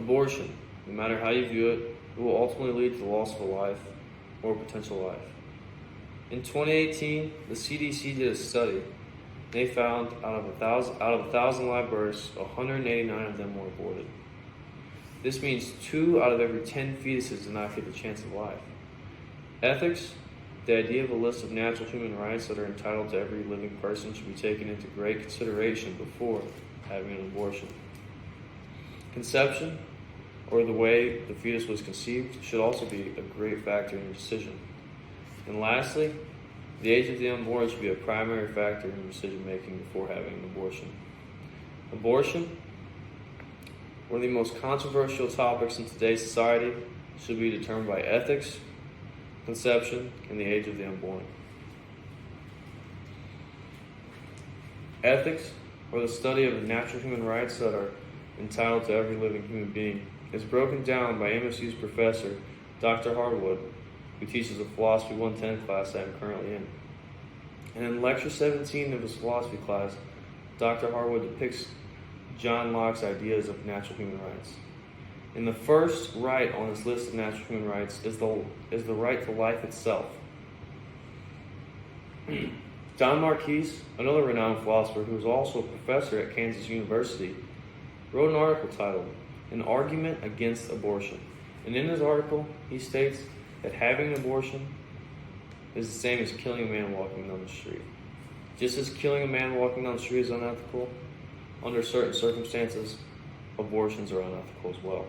abortion, no matter how you view it, will ultimately lead to the loss of a life or potential life. In 2018, the CDC did a study. They found out of 1,000 live births, 189 of them were aborted. This means 2 out of every 10 fetuses do not get the chance of life. Ethics, the idea of a list of natural human rights that are entitled to every living person, should be taken into great consideration before having an abortion. Conception, or the way the fetus was conceived, should also be a great factor in your decision. And lastly, the age of the unborn should be a primary factor in your decision making before having an abortion. Abortion, one of the most controversial topics in today's society, should be determined by ethics, conception, and the age of the unborn. Ethics, or the study of the natural human rights that are entitled to every living human being, is broken down by MSU's professor, Dr. Harwood, who teaches a Philosophy 110 class that I'm currently in. And in Lecture 17 of his philosophy class, Dr. Harwood depicts John Locke's ideas of natural human rights. And the first right on this list of natural human rights is the right to life itself. Don Marquis, another renowned philosopher who is also a professor at Kansas University, wrote an article titled "An Argument Against Abortion." And in his article, he states that having an abortion is the same as killing a man walking down the street. Just as killing a man walking down the street is unethical, under certain circumstances, abortions are unethical as well.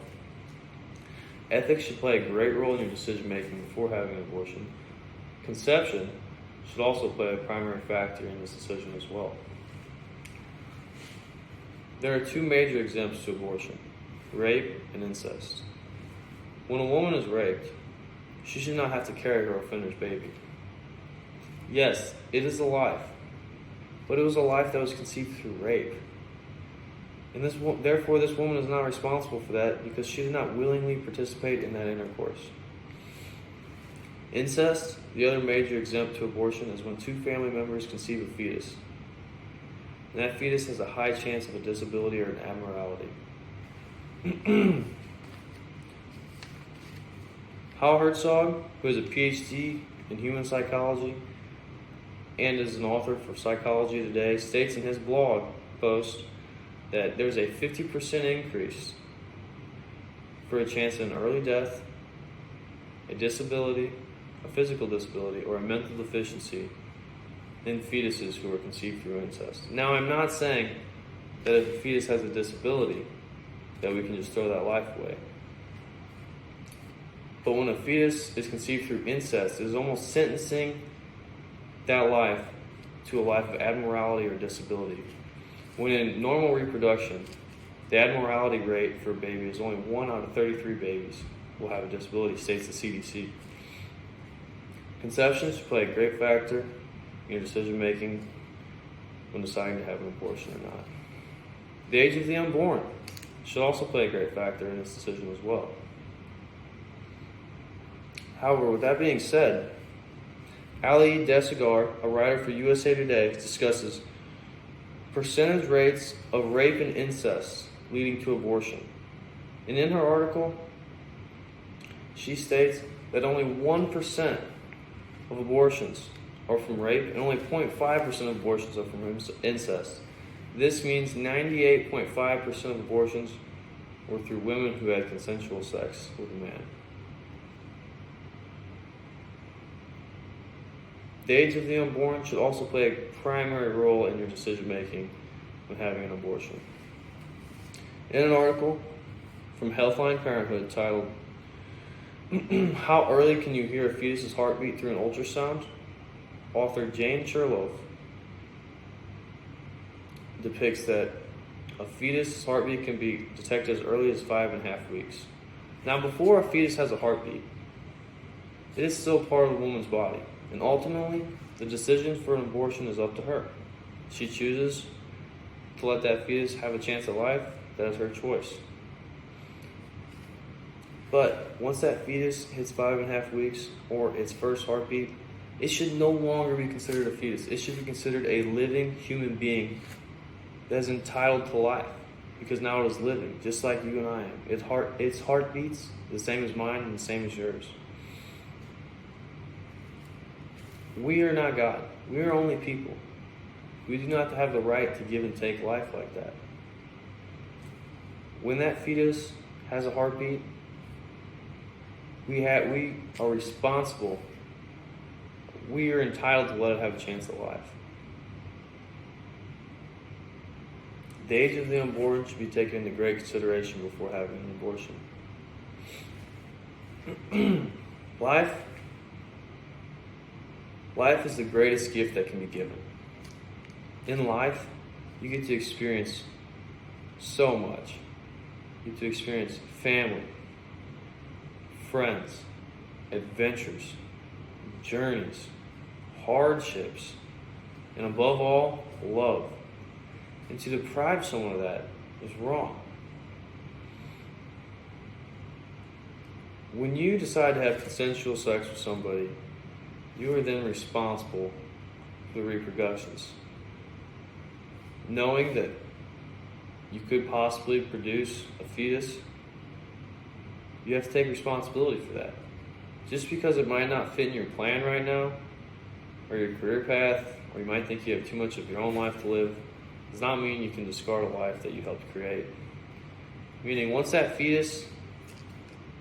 Ethics should play a great role in your decision making before having an abortion. Conception should also play a primary factor in this decision as well. There are 2 major exempts to abortion: rape and incest. When a woman is raped, she should not have to carry her offender's baby. Yes, it is a life, but it was a life that was conceived through rape. And therefore, this woman is not responsible for that because she did not willingly participate in that intercourse. Incest, the other major exempt to abortion, is when 2 family members conceive a fetus. And that fetus has a high chance of a disability or an abnormality. Hal Herzog, who is a PhD in human psychology and is an author for Psychology Today, states in his blog post that there's a 50% increase for a chance of an early death, a disability, a physical disability, or a mental deficiency in fetuses who are conceived through incest. Now, I'm not saying that if a fetus has a disability, that we can just throw that life away. But when a fetus is conceived through incest, it is almost sentencing that life to a life of abnormality or disability. When in normal reproduction, the abnormality rate for a baby is only 1 out of 33 babies will have a disability, states the CDC. Conception should play a great factor in your decision making when deciding to have an abortion or not. The age of the unborn should also play a great factor in this decision as well. However, with that being said, Ali Desagar, a writer for USA Today, discusses percentage rates of rape and incest leading to abortion. And in her article, she states that only 1% of abortions are from rape and only 0.5% of abortions are from incest. This means 98.5% of abortions were through women who had consensual sex with a man. The age of the unborn should also play a primary role in your decision making when having an abortion. In an article from Healthline Parenthood titled "How Early Can You Hear a Fetus's Heartbeat Through an Ultrasound?" author Jane Cherloff depicts that a fetus's heartbeat can be detected as early as 5.5 weeks. Now, before a fetus has a heartbeat, it is still part of the woman's body. And ultimately, the decision for an abortion is up to her. She chooses to let that fetus have a chance at life. That is her choice. But once that fetus hits 5.5 weeks or its first heartbeat, it should no longer be considered a fetus. It should be considered a living human being that is entitled to life. because now it is living, just like you and I am. Its heart beats the same as mine and the same as yours. We are not God. We are only people. We do not have the right to give and take life like that. When that fetus has a heartbeat, we are responsible. We are entitled to let it have a chance at life. The age of the unborn should be taken into great consideration before having an abortion. Life is the greatest gift that can be given. In life, you get to experience so much. You get to experience family, friends, adventures, journeys, hardships, and above all, love. And to deprive someone of that is wrong. When you decide to have consensual sex with somebody, you are then responsible for the repercussions. Knowing that you could possibly produce a fetus, you have to take responsibility for that. Just because it might not fit in your plan right now, or your career path, or you might think you have too much of your own life to live, does not mean you can discard a life that you helped create. Meaning, once that fetus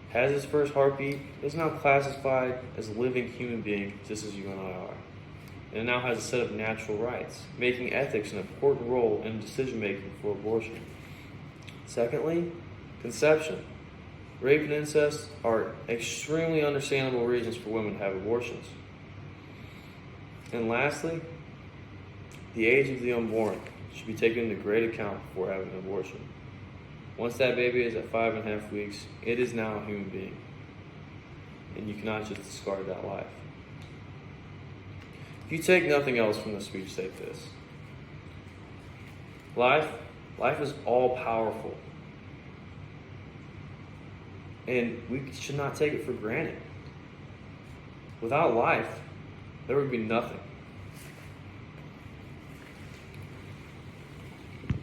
has its first heartbeat, it's now classified as a living human being, just as you and I are. And it now has a set of natural rights, making ethics an important role in decision-making for abortion. Secondly, conception. Rape and incest are extremely understandable reasons for women to have abortions. And lastly, the age of the unborn should be taken into great account before having an abortion. Once that baby is at 5.5 weeks, it is now a human being. And you cannot just discard that life. If you take nothing else from this speech, take this. Life is all powerful. And we should not take it for granted. Without life, there would be nothing.